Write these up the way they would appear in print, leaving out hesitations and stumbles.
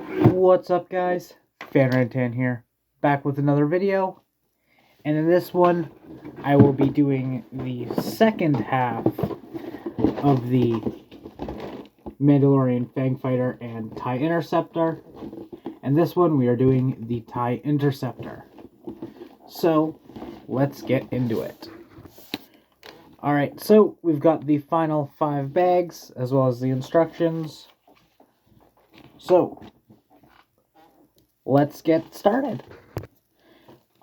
What's up, guys? Fanrantan here, back with another video, and in this one I will be doing the second half of the Mandalorian Fangfighter and TIE Interceptor, and this one we are doing the TIE Interceptor. So let's get into it. Alright, so we've got the final 5 bags as well as the instructions. So let's get started.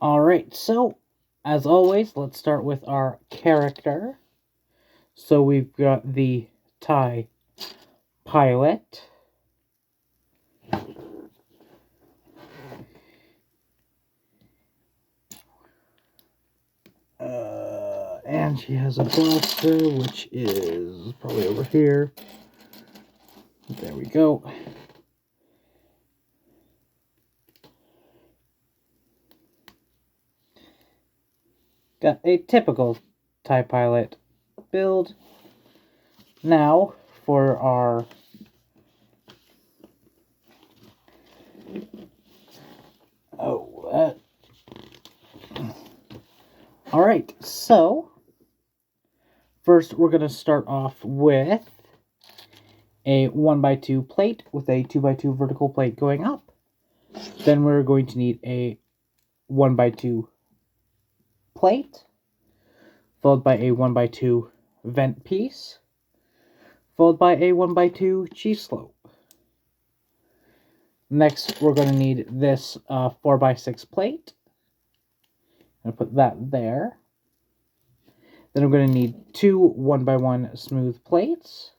Alright, so as always, let's start with our character. So we've got the TIE pilot. And she has a blaster, which is probably over here. There we go. Got a typical TIE pilot build. Now, for our Alright, so first we're going to start off with a 1x2 plate with a 2x2 vertical plate going up. Then we're going to need a 1x2 plate, followed by a 1x2 vent piece, followed by a 1x2 cheese slope. Next, we're going to need this 4x6 plate. I'm going to put that there. Then I'm going to need 2 1x1 smooth plates.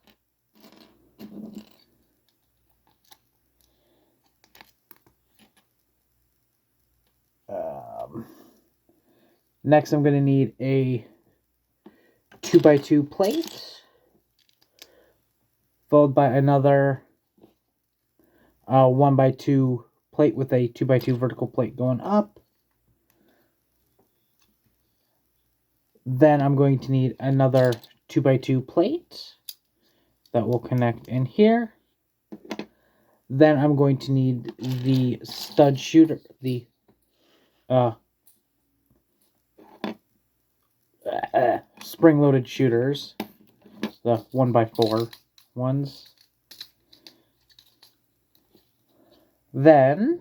Next, I'm going to need a 2x2 plate, followed by another 1x2 plate with a 2x2 vertical plate going up. Then I'm going to need another 2x2 plate that will connect in here. Then I'm going to need the stud shooter, the spring-loaded shooters, the 1x4 ones. Then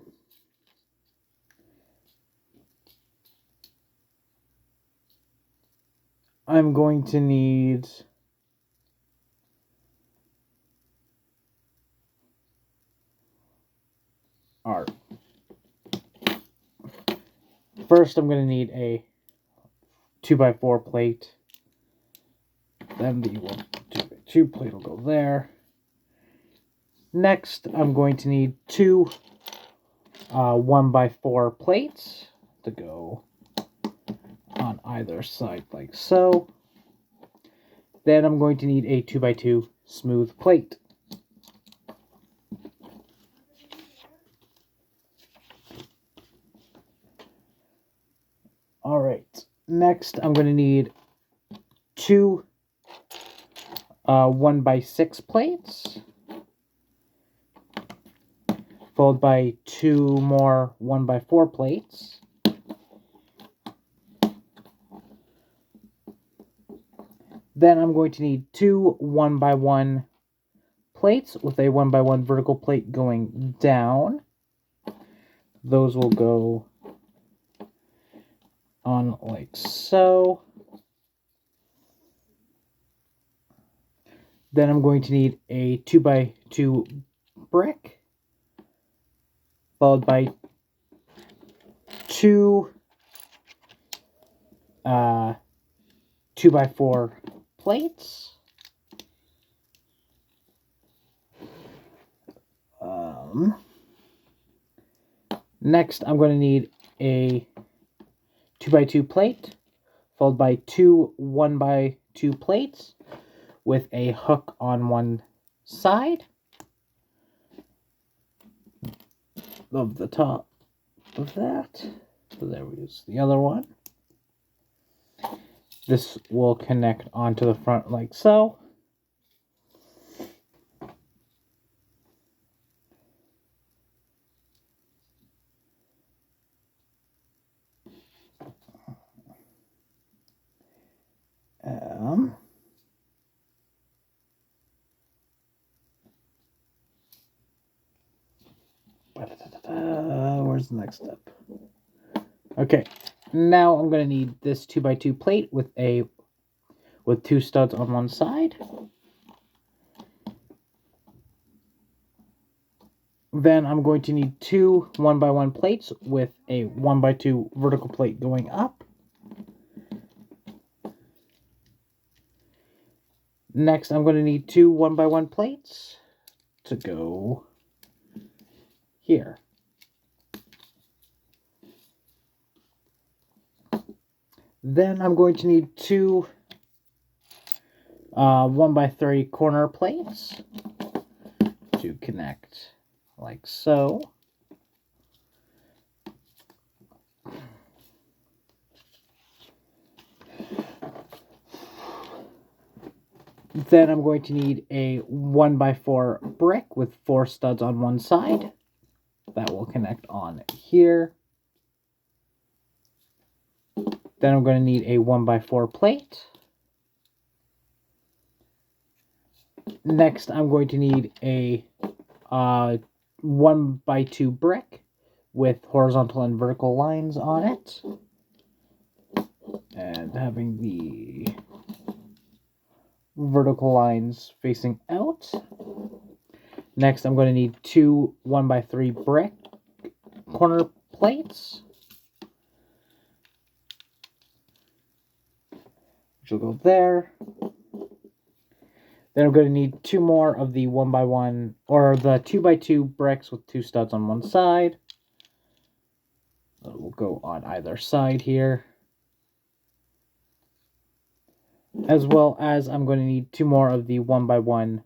I'm going to need our first I'm going to need a 2x4 plate. Then the 2x2 plate will go there. Next, I'm going to need 2 1x4 plates to go on either side like so. Then I'm going to need a 2x2 smooth plate. Alright, next I'm going to need 2 1x6 plates, followed by 2 more 1x4 plates. Then I'm going to need 2 1x1 plates with a 1x1 vertical plate going down. Those will go on like so. Then I'm going to need a 2x2 brick, followed by 2 2x4 plates. Next, I'm going to need a 2x2 plate, followed by 2 1x2 plates with a hook on one side of the top of that. So there we go. The other one. This will connect onto the front like so. Where's the next step? Okay, now I'm going to need this 2x2 plate with 2 studs on one side. Then I'm going to need 2 1x1 plates with a 1x2 vertical plate going up. Next, I'm going to need 2 1x1 plates to go here. Then I'm going to need 2 1x3 corner plates to connect like so. Then I'm going to need a 1x4 brick with 4 studs on one side. That will connect on here. Then I'm going to need a 1x4 plate. Next, I'm going to need a 1x2 brick with horizontal and vertical lines on it. And having the vertical lines facing out. Next, I'm going to need 2 1x3 brick corner plates, which will go there. Then I'm going to need 2 more of the 1x1 or the 2x2 bricks with 2 studs on one side. That will go on either side here. As well as I'm going to need 2 more of the 1x1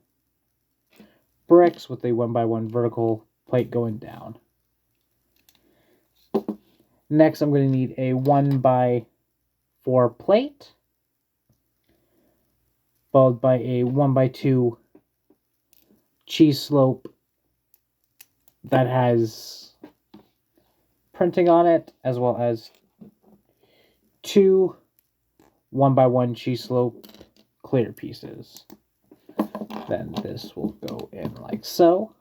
bricks with a 1x1 vertical plate going down. Next, I'm going to need a 1x4 plate, followed by a 1x2 cheese slope that has printing on it, as well as 2 1x1 cheese slope clear pieces. Then this will go in like so.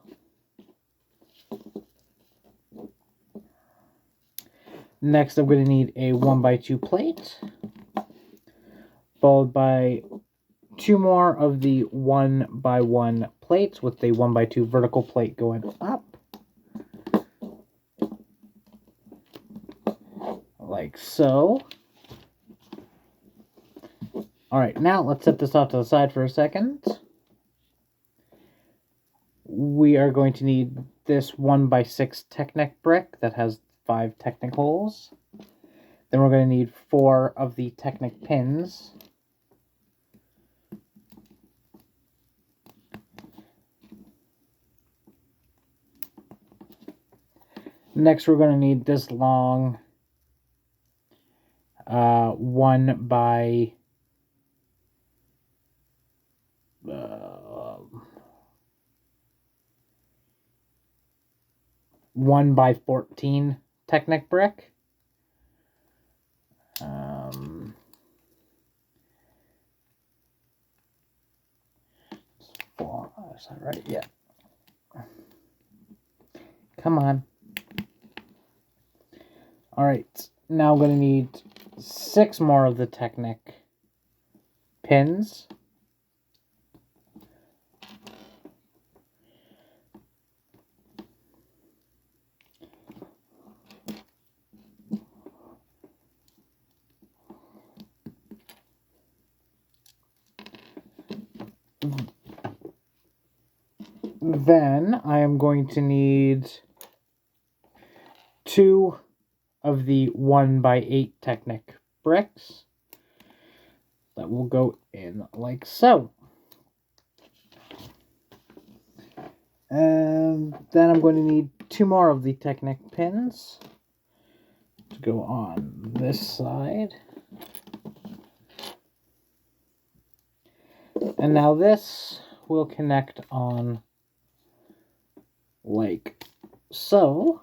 Next, I'm going to need a 1x2 plate, followed by 2 more of the 1x1 plates with a 1x2 vertical plate going up. Like so. Alright, now let's set this off to the side for a second. We are going to need this 1x6 Technic brick that has 5 Technic holes. Then we're going to need 4 of the Technic pins. Next, we're going to need this long 1x14 Technic brick. Is that right? Yeah. Come on. Alright, now I'm going to need 6 more of the Technic pins. Then I am going to need 2 of the 1x8 Technic bricks that will go in like so. And then I'm going to need 2 more of the Technic pins to go on this side. And now this will connect on like so.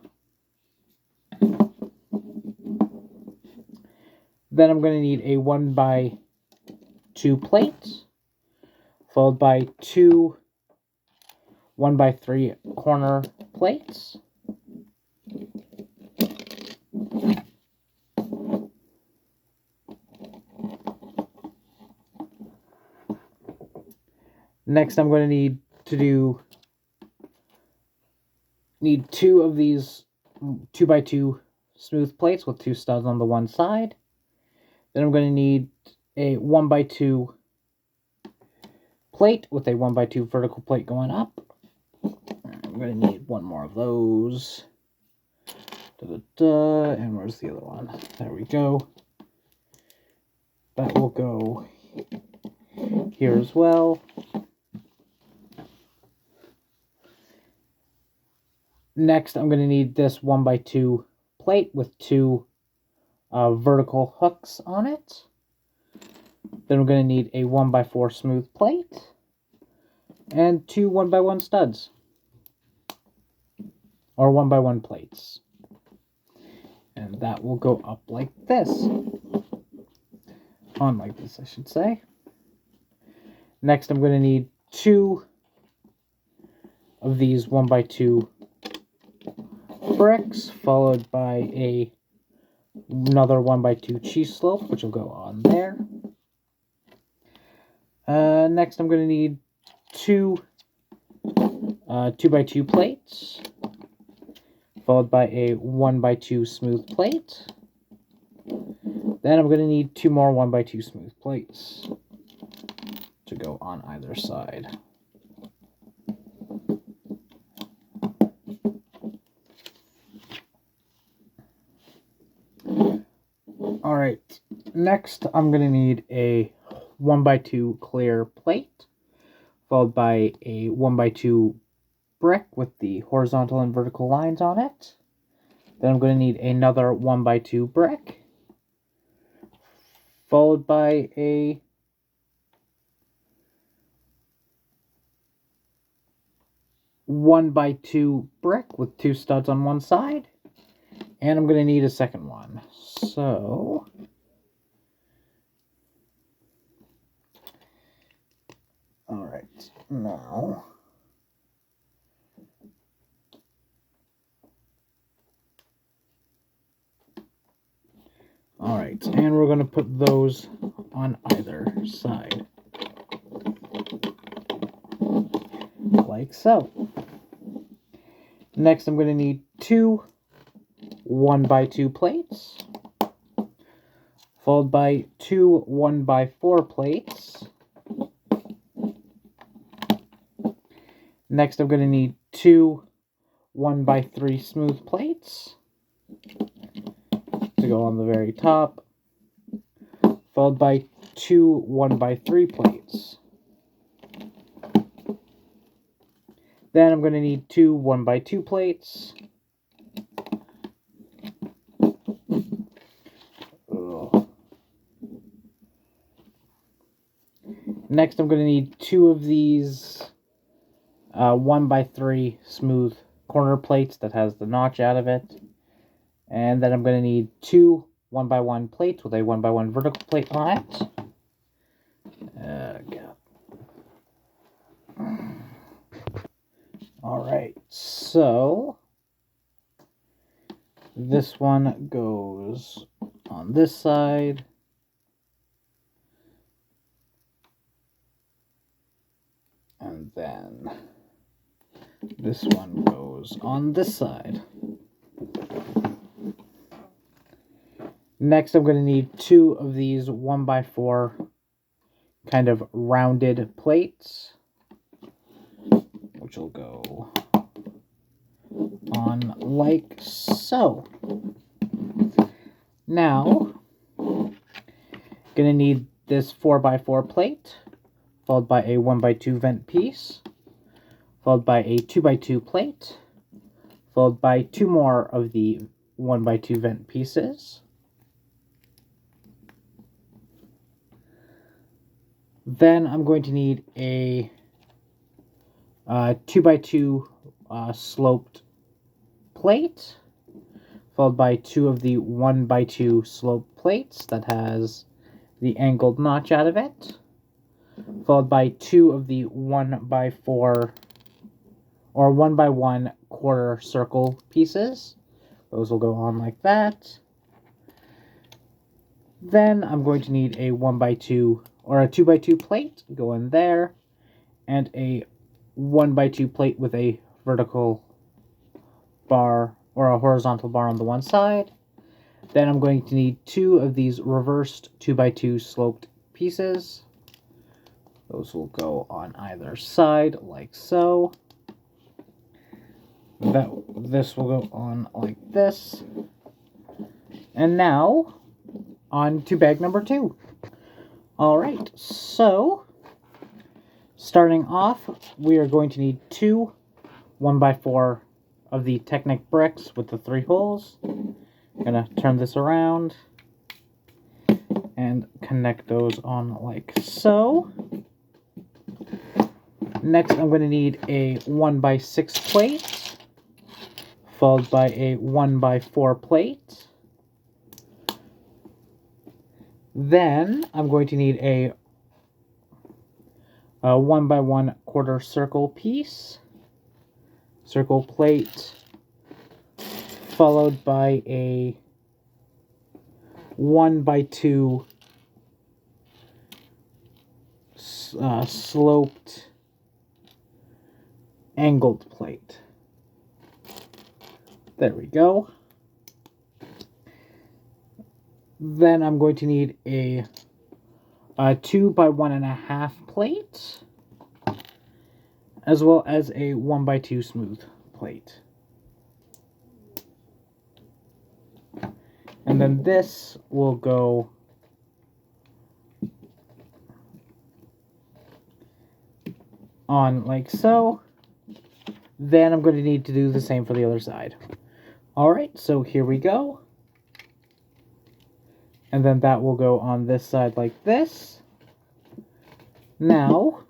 Then I'm going to need a 1x2 plate, followed by 2 1x3 corner plates. Next, I'm going to need 2 of these 2x2 smooth plates with 2 studs on the one side. Then I'm going to need a 1x2 plate with a 1x2 vertical plate going up. I'm going to need 1 more of those. And where's the other one? There we go. That will go here as well. Next, I'm going to need this 1x2 plate with 2 vertical hooks on it. Then we're going to need a 1x4 smooth plate and 2 1x1 studs, or 1x1 plates. And that will go up like this. On like this, I should say. Next, I'm going to need 2 of these 1x2 bricks, followed by another 1x2 cheese slope, which will go on there. Next, I'm going to need 2 2x2 plates, followed by a 1x2 smooth plate. Then I'm going to need 2 more 1x2 smooth plates to go on either side. Alright, next I'm going to need a 1x2 clear plate, followed by a 1x2 brick with the horizontal and vertical lines on it. Then I'm going to need another 1x2 brick, followed by a 1x2 brick with 2 studs on one side. And I'm going to need a second one. So alright, now alright, and we're going to put those on either side. Like so. Next, I'm going to need 2 1x2 plates, followed by 2 1x4 plates. Next, I'm going to need 2 1x3 smooth plates to go on the very top, followed by 2 1x3 plates. Then I'm going to need 2 1x2 plates. Next, I'm going to need 2 of these 1x3 smooth corner plates that has the notch out of it. And then I'm going to need 2 1x1 plates with a 1x1 vertical plate on it. Alright, so this one goes on this side. And then this one goes on this side. Next, I'm going to need 2 of these 1x4 kind of rounded plates, which will go on like so. Now, going to need this 4x4 plate, followed by a 1x2 vent piece, followed by a 2x2 plate, followed by 2 more of the 1x2 vent pieces. Then I'm going to need a 2x2 sloped plate, followed by 2 of the 1x2 sloped plates that has the angled notch out of it, followed by 2 of the 1x4 or 1x1 quarter circle pieces. Those will go on like that. Then I'm going to need a 1x2 or a 2x2 plate go in there, and a 1x2 plate with a vertical bar or a horizontal bar on the one side. Then I'm going to need 2 of these reversed 2x2 sloped pieces. Those will go on either side like so. This will go on like this. And now, on to bag number 2. Alright, so, starting off, we are going to need 2 1x4 of the Technic bricks with the 3 holes. I'm gonna turn this around and connect those on like so. Next, I'm going to need a 1x6 plate, followed by a 1x4 plate. Then, I'm going to need a 1x1 quarter circle piece, circle plate, followed by a 1x2 sloped angled plate. There we go. Then I'm going to need a 2x1.5 plate, as well as a 1x2 smooth plate. And then this will go on like so. Then I'm going to need to do the same for the other side. Alright, so here we go. And then that will go on this side like this. Now,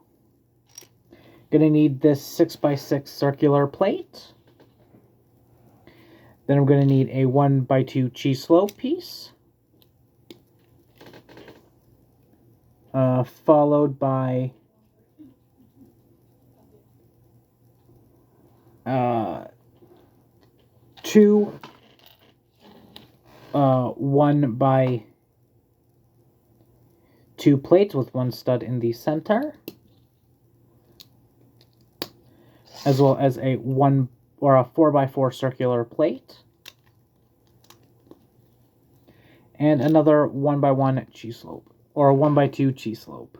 going to need this 6x6 circular plate. Then I'm going to need a 1x2 cheese slope piece. Followed by two 1x2 plates with 1 stud in the center, as well as a 4x4 circular plate, and another 1x1 cheese slope, or a 1x2 cheese slope.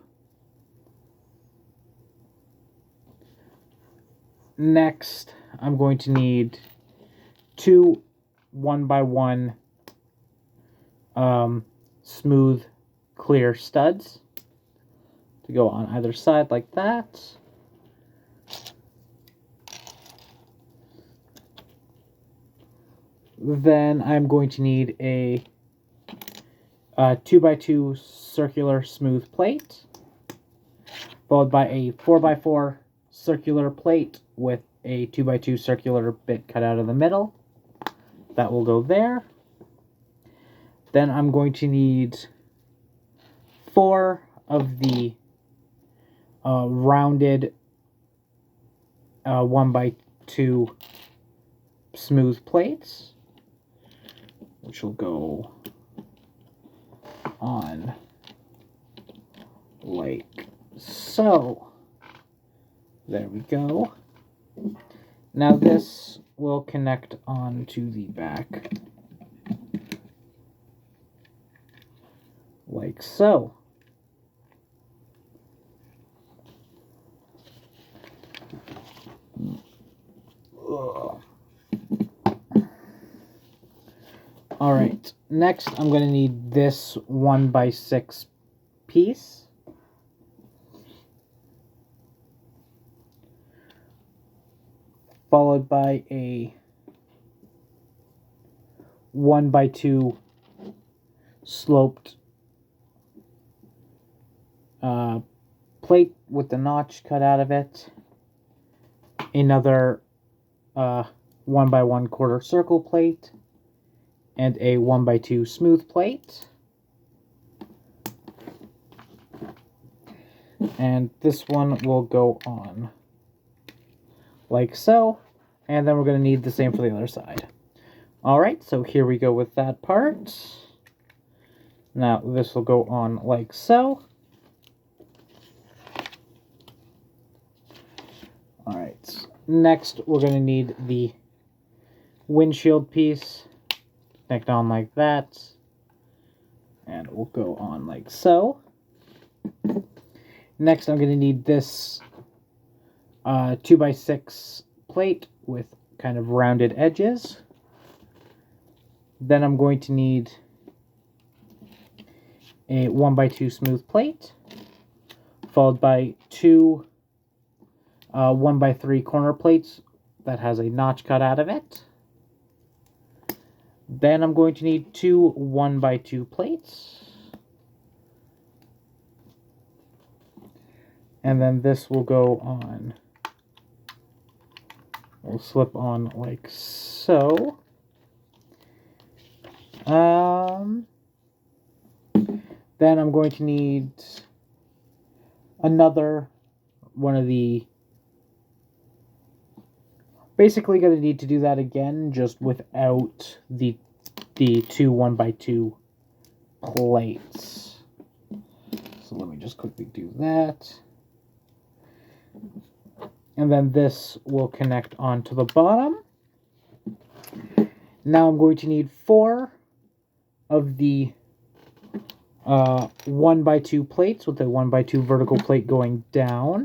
Next, I'm going to need 2 1x1 smooth clear studs to go on either side like that. Then I'm going to need a 2x2 circular smooth plate, followed by a 4x4 circular plate with a 2x2 circular bit cut out of the middle. That will go there. Then I'm going to need 4 of the rounded 1x2 smooth plates, which will go on like so. There we go. Now this will connect onto the back like so. Alright, next I'm going to need this 1x6 piece. Followed by a 1x2 sloped plate with the notch cut out of it. Another 1x1 quarter circle plate. And a 1x2 smooth plate. And this one will go on like so. And then we're going to need the same for the other side. Alright, so here we go with that part. Now this will go on like so. Alright, next we're going to need the windshield piece. Connect on like that. And we'll go on like so. Next I'm going to need this 2x6 plate with kind of rounded edges. Then I'm going to need a 1x2 smooth plate, followed by two 1x3 corner plates that has a notch cut out of it. Then I'm going to need two 1x2 plates. And then this will go on. We'll slip on like so. Then I'm going to need another one of the... Basically going to need to do that again, just without the two 1x2 plates. So let me just quickly do that. And then this will connect onto the bottom. Now I'm going to need 4 of the 1x2 plates with a 1x2 vertical plate going down.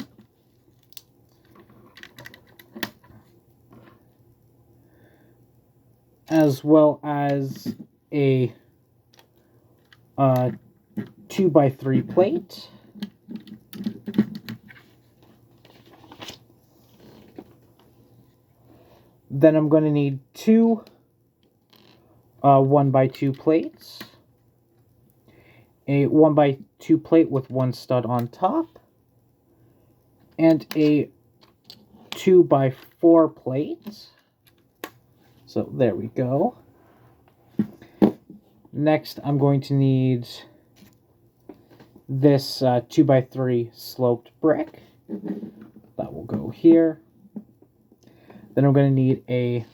As well as a 2x3 plate. Then I'm going to need 2 1x2 plates, a 1x2 plate with 1 stud on top, and a 2x4 plate. So there we go. Next, I'm going to need this 2x3 sloped brick. That will go here. Then I'm going to need a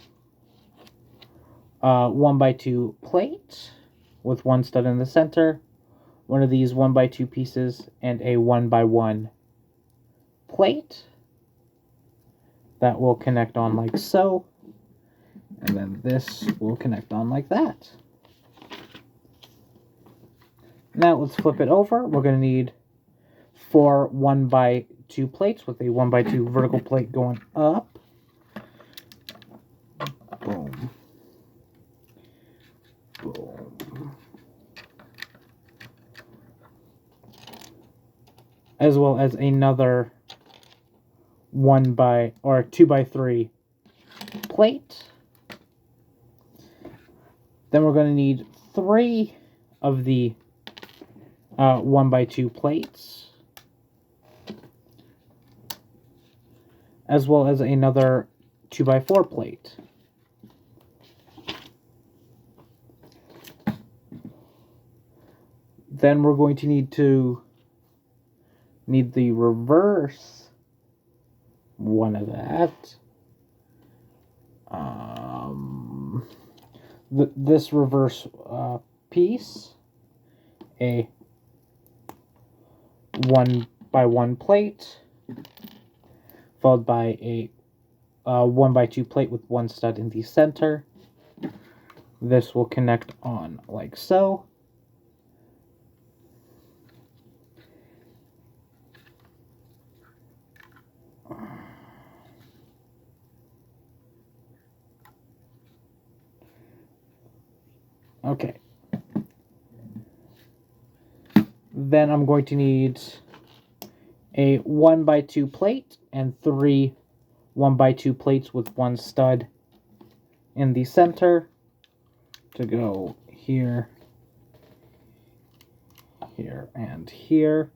1x2 plate with 1 stud in the center, one of these 1x2 pieces, and a 1x1 plate. That will connect on like so. And then this will connect on like that. Now let's flip it over. We're going to need 4 1x2 plates with a 1x2 vertical plate going up. Boom. Boom. As well as another 2x3 plate. Then we're going to need 3 of the 1x2 plates, as well as another 2x4 plate. Then we're going to need the reverse one of that. This reverse piece, a 1x1 plate, followed by a 1x2 plate with 1 stud in the center. This will connect on like so. Okay. Then I'm going to need a 1x2 plate and 3 1x2 plates with 1 stud in the center to go here, here, and here.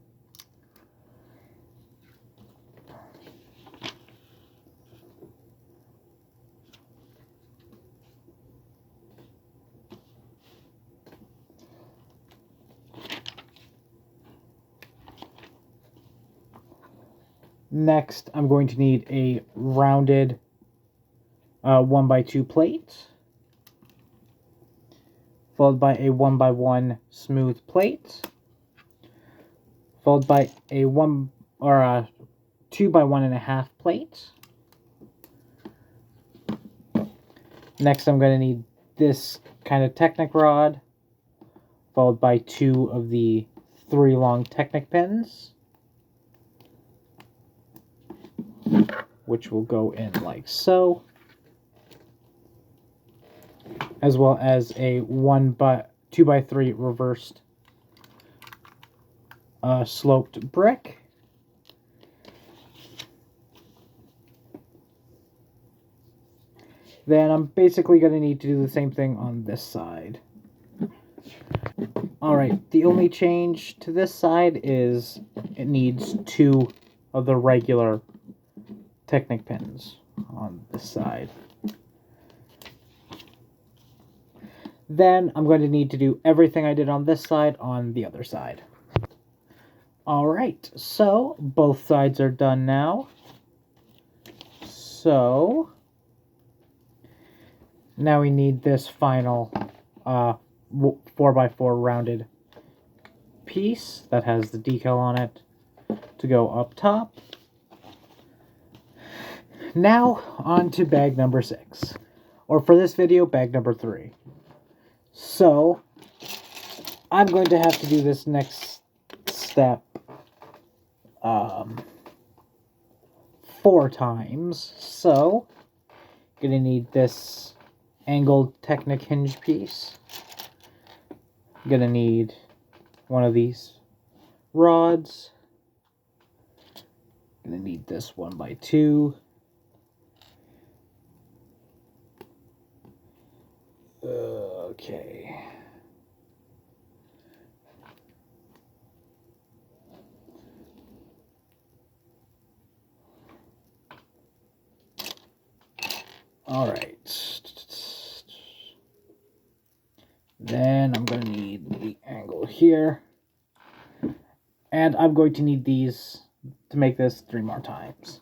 Next, I'm going to need a rounded 1x2 plate, followed by a 1x1 smooth plate, followed by a 2x1.5 plate, Next, I'm going to need this kind of Technic rod, followed by 2 of the 3 long Technic pins, which will go in like so, as well as a 2x3 reversed sloped brick. Then I'm basically going to need to do the same thing on this side. Alright, the only change to this side is it needs 2 of the regular Technic pins on this side. Then I'm going to need to do everything I did on this side on the other side. Alright, so both sides are done now. So now we need this final 4x4 rounded piece that has the decal on it to go up top. Now on to bag number 6, or for this video, bag number 3. So I'm going to have to do this next step 4 times. So gonna need this angled Technic hinge piece. Gonna need one of these rods. Gonna need this 1x2. Okay. Alright. Then I'm going to need the angle here. And I'm going to need these to make this 3 more times.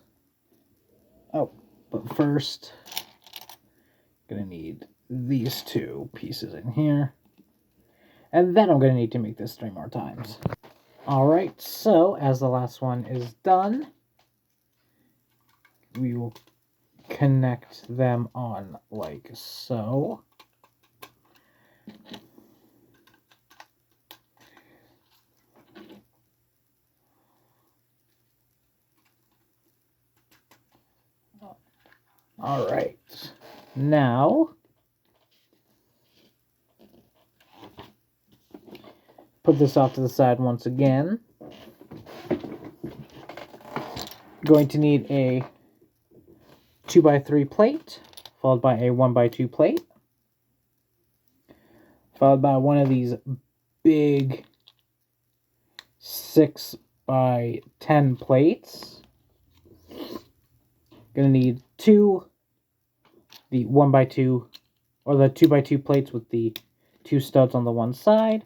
Oh, but first, going to need these 2 pieces in here. And then I'm going to need to make this 3 more times. Alright, so as the last one is done, we will connect them on like so. Alright, now put this off to the side once again. Going to need a 2x3 plate, followed by a 1x2 plate, followed by one of these big 6x10 plates. Gonna need 2 the 1x2 or the 2x2 plates with the 2 studs on the one side.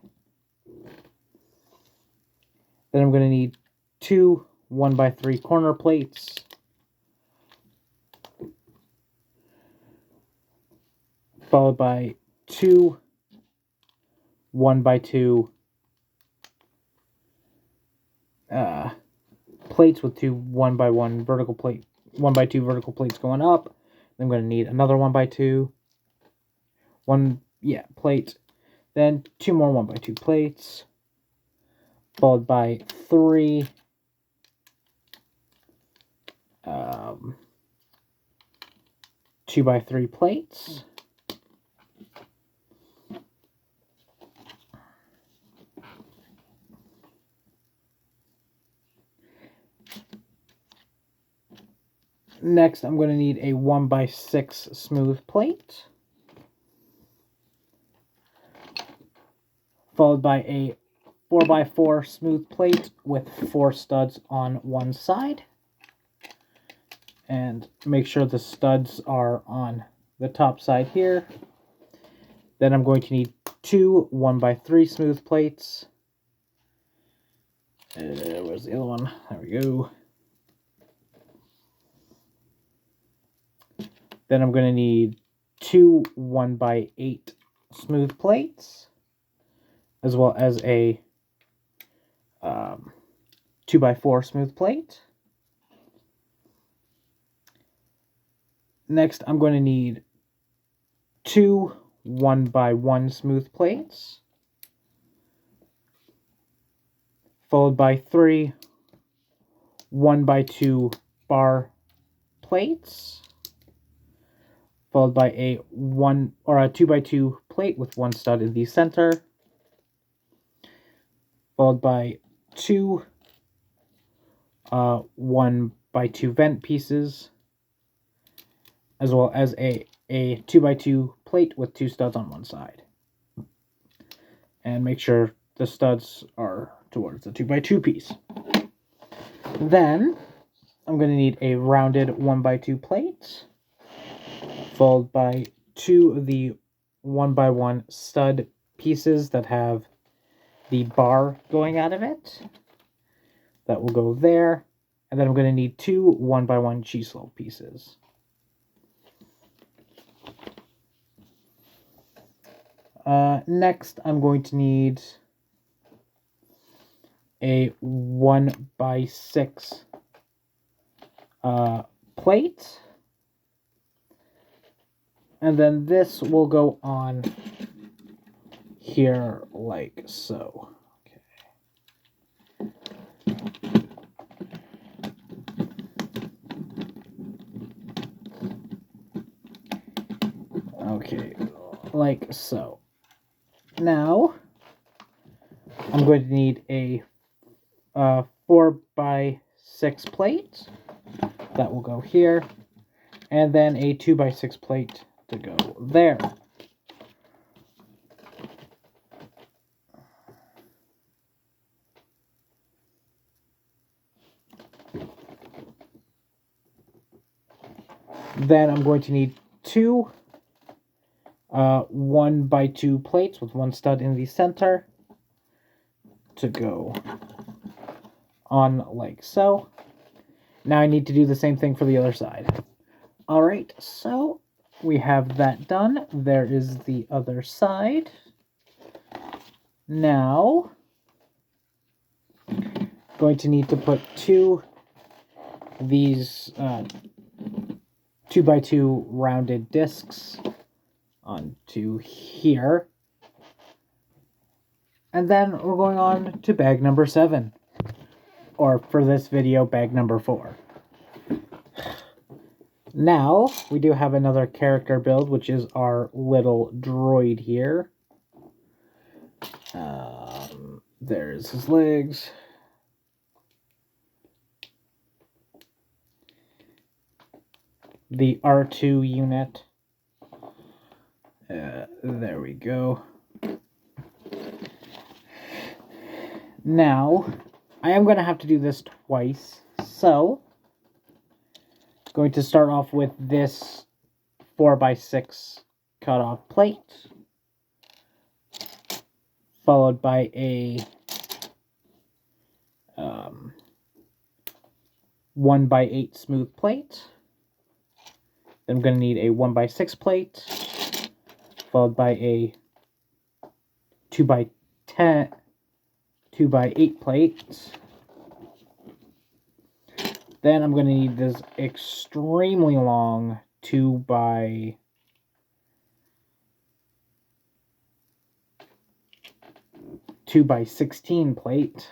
Then I'm gonna need 2 1x3 corner plates. Followed by 2 1x2 plates with 2 1x1 vertical plate, 1x2 vertical plates going up. I'm going to need another 1x2 plate. Then 2 more 1x2 plates, followed by 3 2x3 plates. Next, I'm going to need a 1x6 smooth plate, followed by a 4x4 smooth plate with 4 studs on one side. And make sure the studs are on the top side here. Then I'm going to need 2 1x3 smooth plates. Where's the other one? There we go. Then I'm going to need 2 1x8 smooth plates, as well as a 2x4 smooth plate. Next, I'm going to need 2 1x1 smooth plates, followed by 3 1x2 bar plates, followed by a 2x2 plate with 1 stud in the center, followed by 2 1x2 vent pieces, as well as a 2x2 plate with 2 studs on one side. And make sure the studs are towards the 2x2 piece. Then I'm going to need a rounded 1x2 plate, followed by 2 of the 1x1 stud pieces that have the bar going out of it. That will go there. And then I'm going to need 2 1x1 cheese slope pieces. Next, I'm going to need a 1x6 plate. And then this will go on here like so. Okay, like so. Now, I'm going to need a 4x6 plate. That will go here. And then a 2x6 plate to go there. Then I'm going to need 2 1x2 plates with 1 stud in the center to go on like so. Now I need to do the same thing for the other side. Alright, so we have that done. There is the other side. Now, going to need to put 2 of these 2x2 rounded discs onto here. And then we're going on to bag number 7. Or for this video, bag number 4. Now, we do have another character build, which is our little droid here. There's his legs. The R2 unit. There we go. Now, I am going to have to do this twice, so going to start off with this 4x6 cutoff plate, followed by a 1x8 smooth plate. Then I'm going to need a 1x6 plate, followed by a 2x8 plate. Then I'm going to need this extremely long 2x16 plate.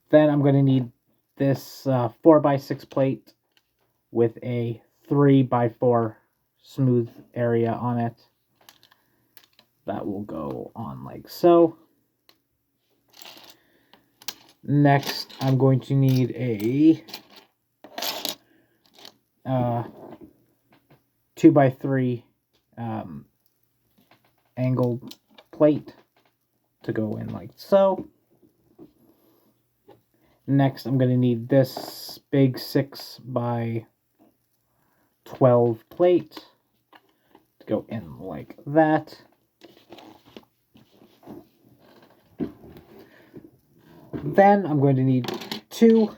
Then I'm going to need this 4x6 plate with a 3x4 smooth area on it. That will go on like so. Next, I'm going to need a 2x3 angled plate to go in like so. Next, I'm going to need this big 6x12 plate to go in like that. Then I'm going to need 2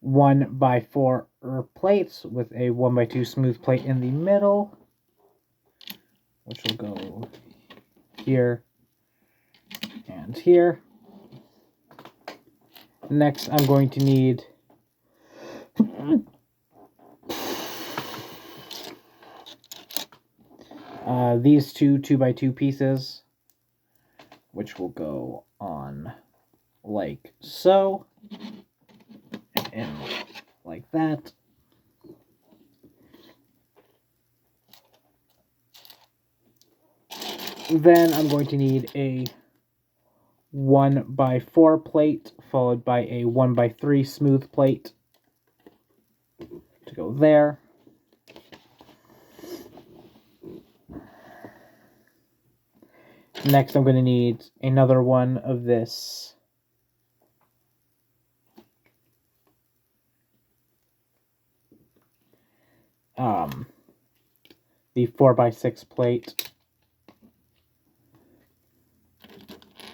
1x4 plates with a 1x2 smooth plate in the middle, which will go here and here. Next, I'm going to need these two 2x2 pieces, which will go on like so, and like that. Then I'm going to need a 1x4 plate, followed by a 1x3 smooth plate to go there. Next, I'm going to need another one of this the 4x6 plate,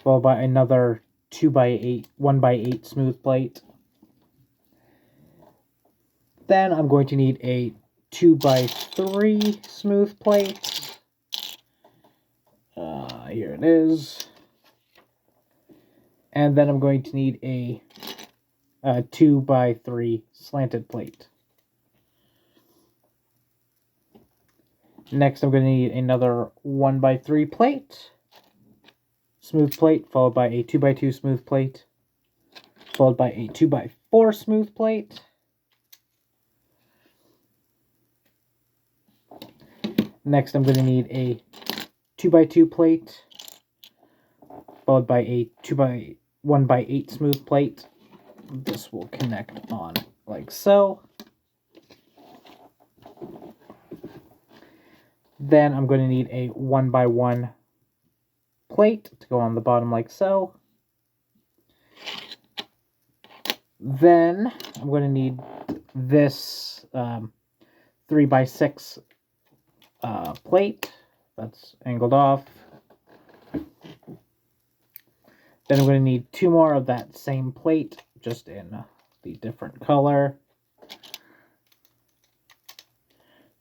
followed by another 2x8, 1x8 smooth plate. Then I'm going to need a 2x3 smooth plate. Here it is. And then I'm going to need a 2x3 slanted plate. Next, I'm going to need another 1x3 plate, smooth plate, followed by a 2x2 smooth plate, followed by a 2x4 smooth plate. Next, I'm going to need a 2x2 plate, followed by a 1x8 smooth plate. This will connect on like so. Then I'm going to need a 1x1 plate to go on the bottom like so. Then I'm going to need this 3x6 plate that's angled off. Then I'm going to need two more of that same plate, just in the different color.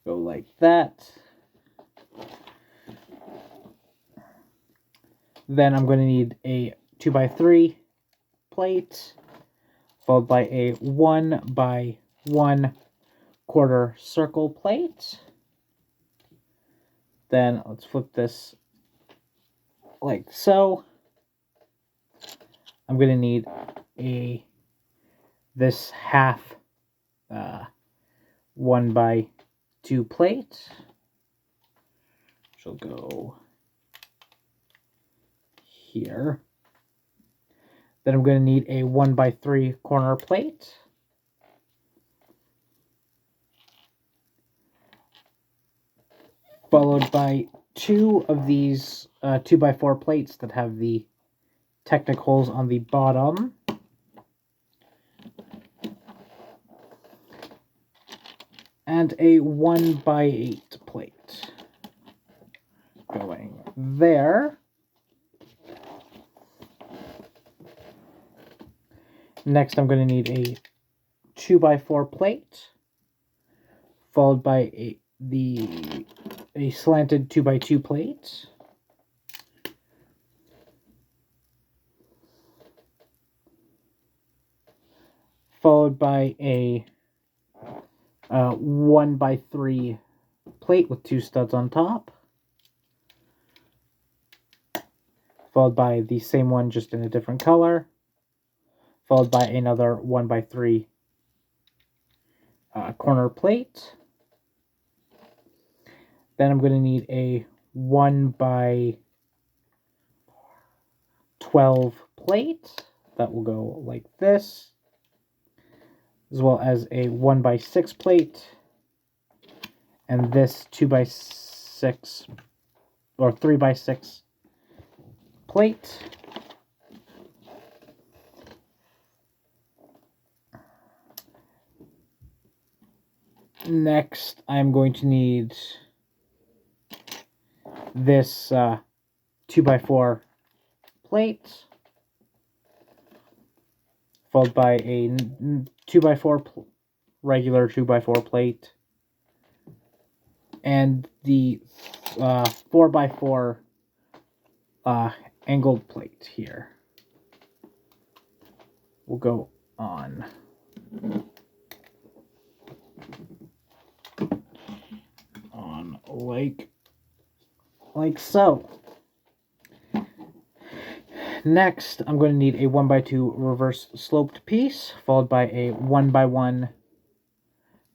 Go like that. Then I'm going to need a 2x3 plate, followed by a 1x1 quarter circle plate. Then let's flip this like so. I'm going to need this half 1x2 plate, which will go here. Then I'm going to need a 1x3 corner plate. Followed by two of these 2x4 plates that have the Technic holes on the bottom. And a 1x8 plate going there. Next, I'm going to need a 2x4 plate, followed by a slanted 2x2 plate. Followed by a 1x3 plate with two studs on top. Followed by the same one, just in a different color. Followed by another 1x3 corner plate. Then I'm going to need a 1x12 plate that will go like this, as well as a 1x6 plate, and this 2x6 or 3x6 plate. Next, I'm going to need this 2x4 plate, followed by a 2x4 regular 2x4 plate, and the 4x4 angled plate here will go on like so. Next, I'm going to need a 1x2 reverse sloped piece, followed by a 1x1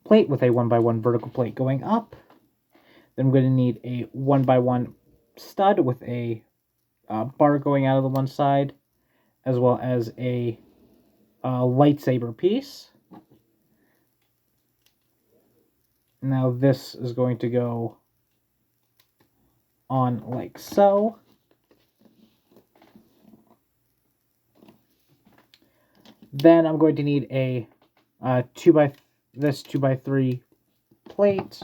plate with a 1x1 vertical plate going up. Then I'm going to need a 1x1 stud with a bar going out of the one side, as well as a lightsaber piece. Now this is going to go on like so. Then I'm going to need a 2x3 plate,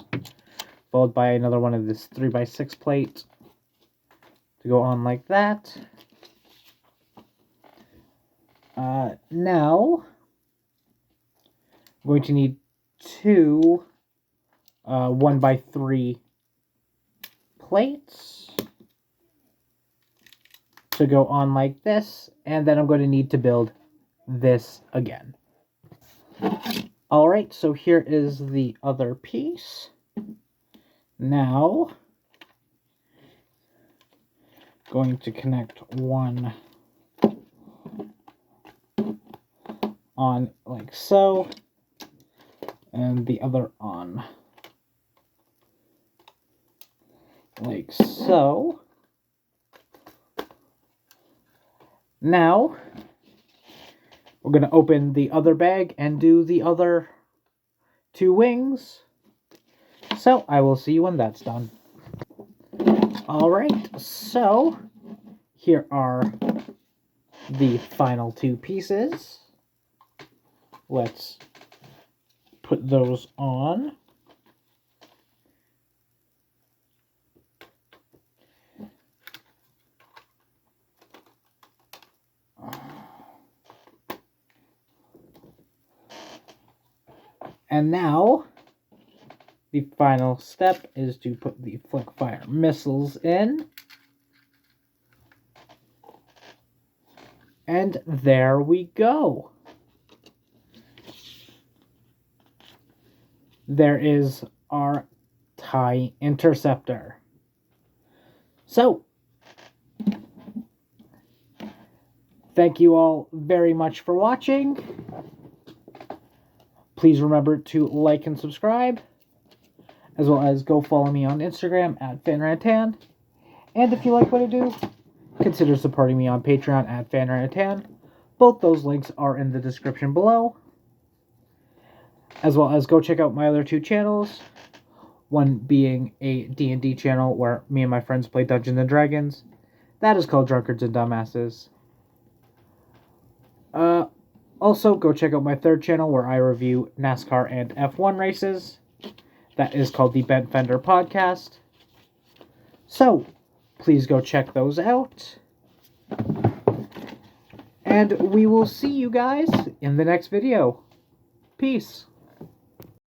followed by another one of this 3x6 plate to go on like that. Now I'm going to need two 1x3 plates to go on like this, and then I'm going to need to build this again. Alright, so here is the other piece. Now, going to connect one on like so, and the other on like so. Now, we're going to open the other bag and do the other two wings. So, I will see you when that's done. Alright, so here are the final two pieces. Let's put those on. And now, the final step is to put the flick fire missiles in. And there we go. There is our TIE Interceptor. So, thank you all very much for watching. Please remember to like and subscribe, as well as go follow me on Instagram at FanRantan. And if you like what I do, consider supporting me on Patreon at FanRantan. Both those links are in the description below. As well as go check out my other two channels. One being a D&D channel where me and my friends play Dungeons & Dragons. That is called Drunkards Dumbasses. Also, go check out my third channel where I review NASCAR and F1 races. That is called the Bent Fender Podcast. So, please go check those out. And we will see you guys in the next video. Peace.